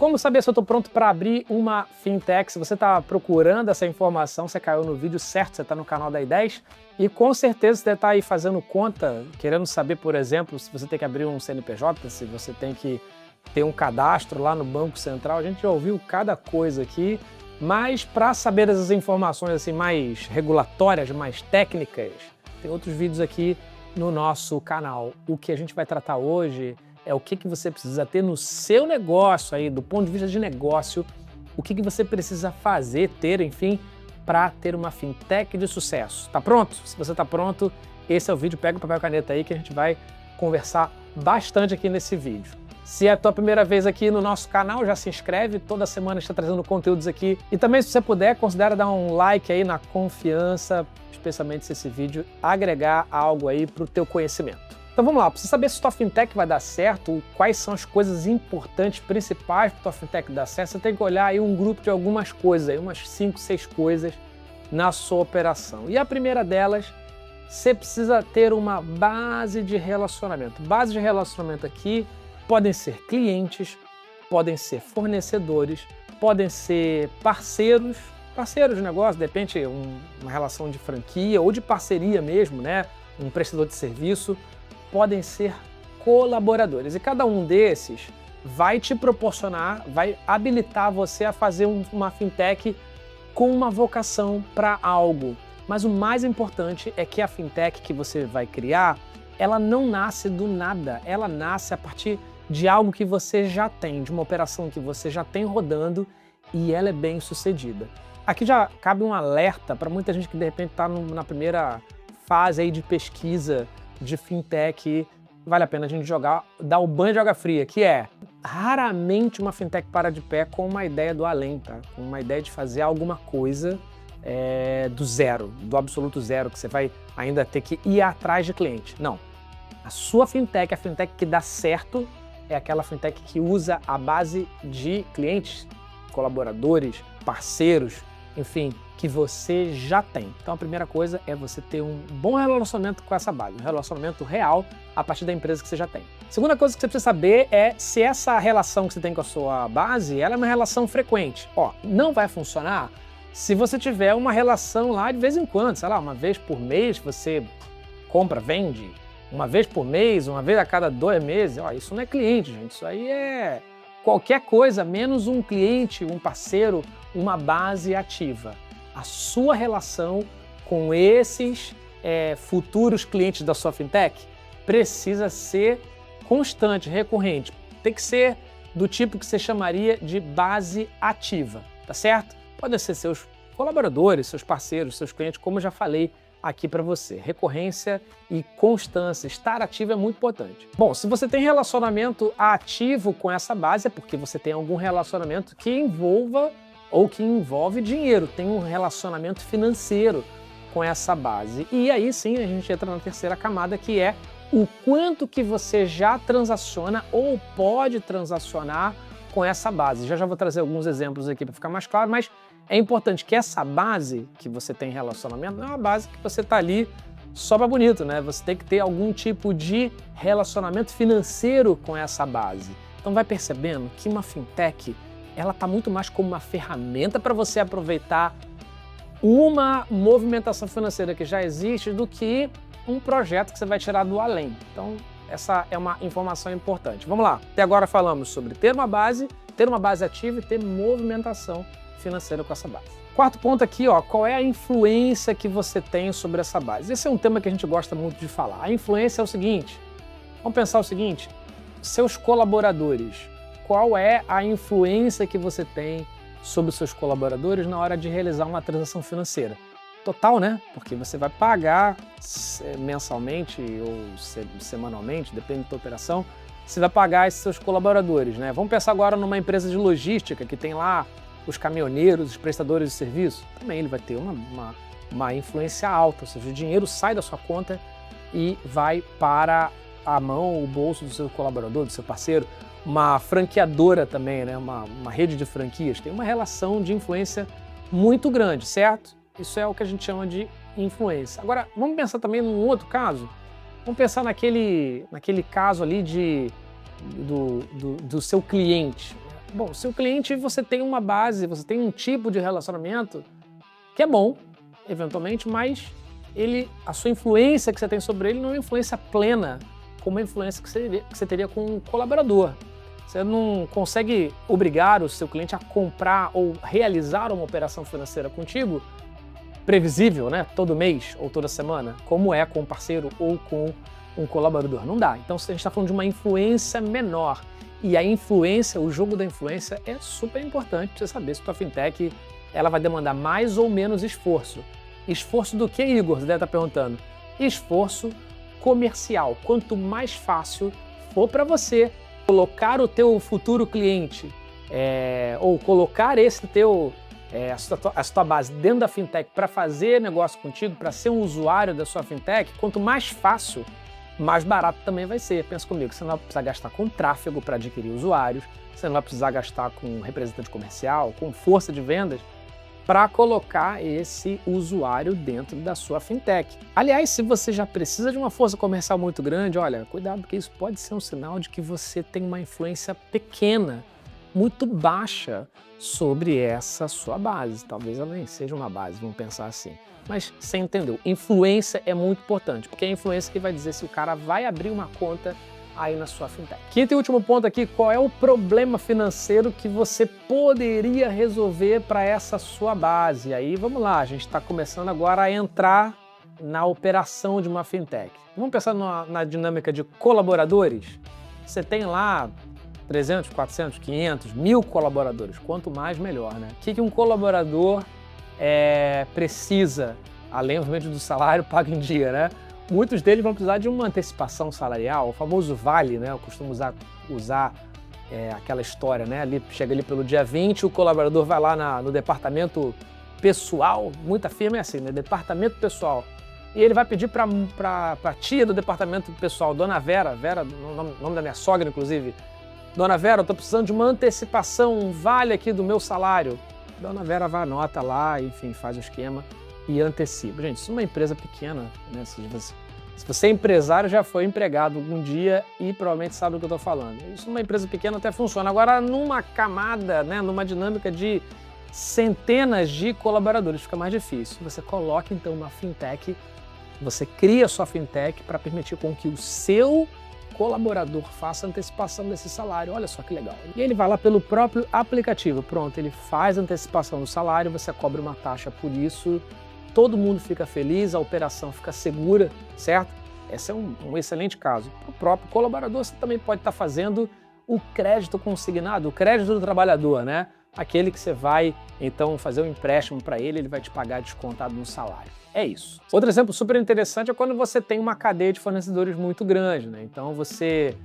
Como saber se eu estou pronto para abrir uma fintech? Se você está procurando essa informação, você caiu no vídeo certo, você está no canal da I10 e com certeza você deve estar aí fazendo conta, querendo saber, por exemplo, se você tem que abrir um CNPJ, se você tem que ter um cadastro lá no Banco Central. A gente já ouviu cada coisa aqui, mas para saber essas informações assim mais regulatórias, mais técnicas, tem outros vídeos aqui no nosso canal. O que a gente vai tratar hoje é o que você precisa ter no seu negócio aí, do ponto de vista de negócio, o que você precisa fazer, ter, enfim, para ter uma fintech de sucesso. Tá pronto? Se você tá pronto, esse é o vídeo. Pega o papel e caneta aí que a gente vai conversar bastante aqui nesse vídeo. Se é a tua primeira vez aqui no nosso canal, já se inscreve, toda semana está trazendo conteúdos aqui. E também, se você puder, considere dar um like aí na confiança, especialmente se esse vídeo agregar algo aí para o teu conhecimento. Então vamos lá, para você saber se tua fintech vai dar certo, quais são as coisas importantes, principais para tua fintech dar certo, você tem que olhar aí um grupo de algumas coisas, aí, umas 5, 6 coisas na sua operação. E a primeira delas, você precisa ter uma base de relacionamento. Base de relacionamento aqui podem ser clientes, podem ser fornecedores, podem ser parceiros de negócio, de repente uma relação de franquia ou de parceria mesmo, né? Um prestador de serviço. Podem ser colaboradores. E cada um desses vai te proporcionar, vai habilitar você a fazer uma fintech com uma vocação para algo. Mas o mais importante é que a fintech que você vai criar, ela não nasce do nada, ela nasce a partir de algo que você já tem, de uma operação que você já tem rodando e ela é bem sucedida. Aqui já cabe um alerta para muita gente que de repente está na primeira fase aí de pesquisa de fintech. Vale a pena a gente dar o banho de água fria, que é raramente uma fintech para de pé com uma ideia do além, tá? Com uma ideia de fazer alguma coisa do zero, do absoluto zero, que você vai ainda ter que ir atrás de cliente. Não. A sua fintech, a fintech que dá certo, é aquela fintech que usa a base de clientes, colaboradores, parceiros, enfim, que você já tem. Então a primeira coisa é você ter um bom relacionamento com essa base, um relacionamento real a partir da empresa que você já tem. Segunda coisa que você precisa saber é se essa relação que você tem com a sua base, ela é uma relação frequente. Ó, não vai funcionar se você tiver uma relação lá de vez em quando, sei lá, uma vez por mês você compra, vende, uma vez por mês, uma vez a cada 2 meses. Ó, isso não é cliente, gente, isso aí é qualquer coisa menos um cliente, um parceiro, uma base ativa. A sua relação com esses futuros clientes da sua fintech precisa ser constante, recorrente. Tem que ser do tipo que você chamaria de base ativa, tá certo? Podem ser seus colaboradores, seus parceiros, seus clientes, como eu já falei aqui para você. Recorrência e constância, estar ativo é muito importante. Bom, se você tem relacionamento ativo com essa base, é porque você tem algum relacionamento que envolva ou que envolve dinheiro, tem um relacionamento financeiro com essa base. E aí sim a gente entra na terceira camada, que é o quanto que você já transaciona ou pode transacionar com essa base. Já vou trazer alguns exemplos aqui para ficar mais claro, mas é importante que essa base que você tem relacionamento não é uma base que você está ali só para bonito, né? Você tem que ter algum tipo de relacionamento financeiro com essa base. Então vai percebendo que uma fintech, ela está muito mais como uma ferramenta para você aproveitar uma movimentação financeira que já existe do que um projeto que você vai tirar do além. Então, essa é uma informação importante. Vamos lá. Até agora falamos sobre ter uma base ativa e ter movimentação financeira com essa base. Quarto ponto aqui, ó, qual é a influência que você tem sobre essa base? Esse é um tema que a gente gosta muito de falar. A influência é o seguinte, vamos pensar o seguinte, seus colaboradores, qual é a influência que você tem sobre os seus colaboradores na hora de realizar uma transação financeira? Total, né? Porque você vai pagar mensalmente ou semanalmente, depende da tua operação, você vai pagar esses seus colaboradores, né? Vamos pensar agora numa empresa de logística que tem lá os caminhoneiros, os prestadores de serviço. Também ele vai ter uma influência alta, ou seja, o dinheiro sai da sua conta e vai para a mão, o bolso do seu colaborador, do seu parceiro. Uma franqueadora também, né? Uma rede de franquias, tem uma relação de influência muito grande, certo? Isso é o que a gente chama de influência. Agora, vamos pensar também num outro caso. Vamos pensar naquele caso ali do seu cliente. Bom, seu cliente, você tem uma base, você tem um tipo de relacionamento que é bom, eventualmente, mas a sua influência que você tem sobre ele não é uma influência plena, como a influência que você teria com um colaborador. Você não consegue obrigar o seu cliente a comprar ou realizar uma operação financeira contigo previsível, né? Todo mês ou toda semana, como é com um parceiro ou com um colaborador. Não dá. Então, a gente está falando de uma influência menor. E a influência, o jogo da influência é super importante para você saber se a tua fintech ela vai demandar mais ou menos esforço. Esforço do que, Igor? Você deve estar perguntando. Esforço comercial. Quanto mais fácil for para você colocar o teu futuro cliente ou colocar a sua base dentro da fintech para fazer negócio contigo, para ser um usuário da sua fintech, quanto mais fácil, mais barato também vai ser. Pensa comigo, você não vai precisar gastar com tráfego para adquirir usuários, você não vai precisar gastar com representante comercial, com força de vendas, para colocar esse usuário dentro da sua fintech. Aliás, se você já precisa de uma força comercial muito grande, olha, cuidado, porque isso pode ser um sinal de que você tem uma influência pequena, muito baixa sobre essa sua base. Talvez ela nem seja uma base, vamos pensar assim. Mas você entendeu, influência é muito importante, porque é a influência que vai dizer se o cara vai abrir uma conta aí na sua fintech. Quinto e último ponto aqui, qual é o problema financeiro que você poderia resolver para essa sua base? E aí, vamos lá, a gente está começando agora a entrar na operação de uma fintech. Vamos pensar na dinâmica de colaboradores? Você tem lá 300, 400, 500, 1000 colaboradores, quanto mais melhor, né? O que um colaborador precisa, além obviamente do salário pago em dia, né? Muitos deles vão precisar de uma antecipação salarial, o famoso vale, né? Eu costumo usar aquela história, né? Chega ali pelo dia 20, o colaborador vai lá no departamento pessoal, muita firma é assim, né? Departamento pessoal. E ele vai pedir para a tia do departamento pessoal, Dona Vera, nome da minha sogra, inclusive, Dona Vera, eu estou precisando de uma antecipação, um vale aqui do meu salário. Dona Vera vai, anota lá, enfim, faz o esquema e antecipa. Gente, isso é uma empresa pequena, né? Se você é empresário, já foi empregado algum dia e provavelmente sabe do que eu estou falando. Isso numa empresa pequena até funciona. Agora, numa camada, né, numa dinâmica de centenas de colaboradores, fica mais difícil. Você coloca, então, uma fintech, você cria a sua fintech para permitir com que o seu colaborador faça a antecipação desse salário. Olha só que legal. E ele vai lá pelo próprio aplicativo. Pronto, ele faz a antecipação do salário, você cobra uma taxa por isso, todo mundo fica feliz, a operação fica segura, certo? Esse é um excelente caso. Para o próprio colaborador, você também pode estar fazendo o crédito consignado, o crédito do trabalhador, né? Aquele que você vai, então, fazer um empréstimo para ele vai te pagar descontado no salário. É isso. Outro exemplo super interessante é quando você tem uma cadeia de fornecedores muito grande, né? Então, você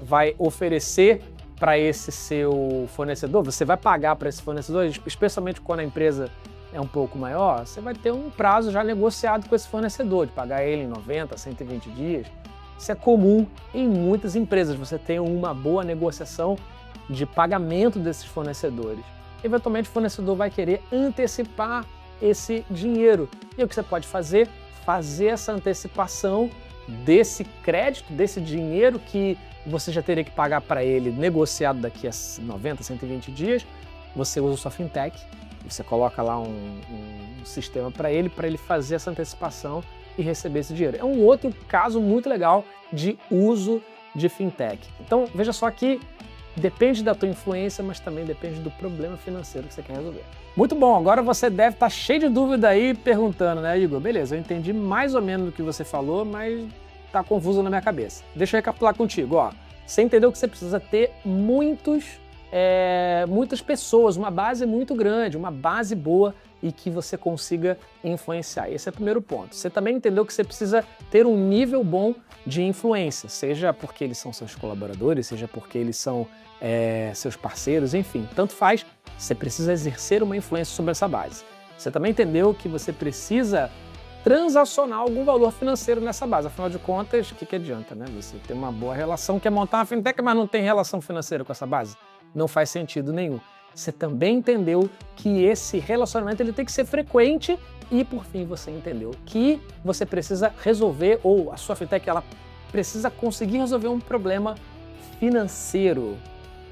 vai oferecer para esse seu fornecedor, você vai pagar para esse fornecedor, especialmente quando a empresa é um pouco maior, você vai ter um prazo já negociado com esse fornecedor, de pagar ele em 90, 120 dias. Isso é comum em muitas empresas, você tem uma boa negociação de pagamento desses fornecedores. Eventualmente o fornecedor vai querer antecipar esse dinheiro. E o que você pode fazer? Fazer essa antecipação desse crédito, desse dinheiro que você já teria que pagar para ele, negociado daqui a 90, 120 dias. Você usa a sua fintech, você coloca lá um sistema para ele fazer essa antecipação e receber esse dinheiro. É um outro caso muito legal de uso de fintech. Então, veja só que depende da tua influência, mas também depende do problema financeiro que você quer resolver. Muito bom, agora você deve estar cheio de dúvida aí perguntando, né, Igor? Beleza, eu entendi mais ou menos o que você falou, mas tá confuso na minha cabeça. Deixa eu recapitular contigo, ó. Você entendeu que você precisa ter muitas pessoas, uma base muito grande, uma base boa e que você consiga influenciar. Esse é o primeiro ponto. Você também entendeu que você precisa ter um nível bom de influência, seja porque eles são seus colaboradores, seja porque eles são seus parceiros, enfim, tanto faz, você precisa exercer uma influência sobre essa base. Você também entendeu que você precisa transacionar algum valor financeiro nessa base, afinal de contas, o que adianta, né? Você ter uma boa relação, quer montar uma fintech, mas não tem relação financeira com essa base? Não faz sentido nenhum. Você também entendeu que esse relacionamento ele tem que ser frequente e, por fim, você entendeu que você precisa resolver, ou a sua fintech ela precisa conseguir resolver um problema financeiro.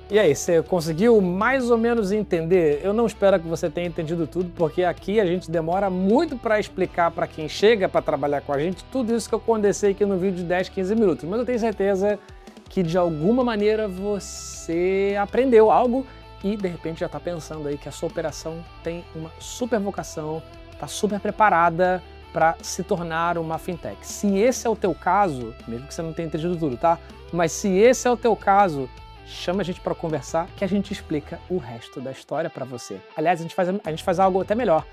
E aí, você conseguiu mais ou menos entender? Eu não espero que você tenha entendido tudo, porque aqui a gente demora muito para explicar para quem chega para trabalhar com a gente tudo isso que eu condensei aqui no vídeo de 10, 15 minutos. Mas eu tenho certeza que de alguma maneira você aprendeu algo e de repente já está pensando aí que a sua operação tem uma super vocação, está super preparada para se tornar uma fintech. Se esse é o teu caso, mesmo que você não tenha entendido tudo, tá? Mas se esse é o teu caso, chama a gente para conversar que a gente explica o resto da história para você. Aliás, a gente faz algo até melhor.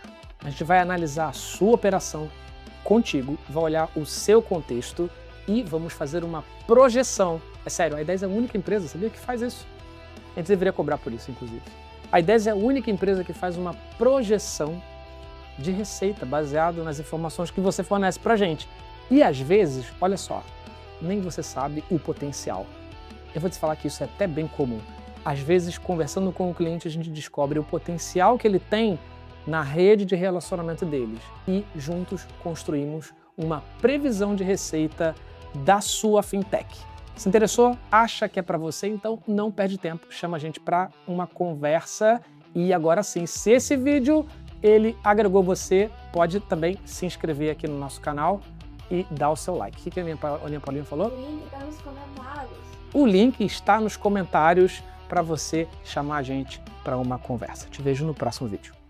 A gente vai analisar a sua operação contigo, vai olhar o seu contexto e vamos fazer uma projeção. É sério, a I10 é a única empresa, sabia, que faz isso? A gente deveria cobrar por isso, inclusive. A I10 é a única empresa que faz uma projeção de receita baseado nas informações que você fornece para a gente. E às vezes, olha só, nem você sabe o potencial. Eu vou te falar que isso é até bem comum. Às vezes, conversando com o cliente, a gente descobre o potencial que ele tem na rede de relacionamento deles e juntos construímos uma previsão de receita da sua fintech. Se interessou? Acha que é para você? Então não perde tempo, chama a gente para uma conversa. E agora sim, se esse vídeo ele agregou você, pode também se inscrever aqui no nosso canal e dar o seu like. O que a Aninha Paulina falou? O link está nos comentários. O link está nos comentários para você chamar a gente para uma conversa. Te vejo no próximo vídeo.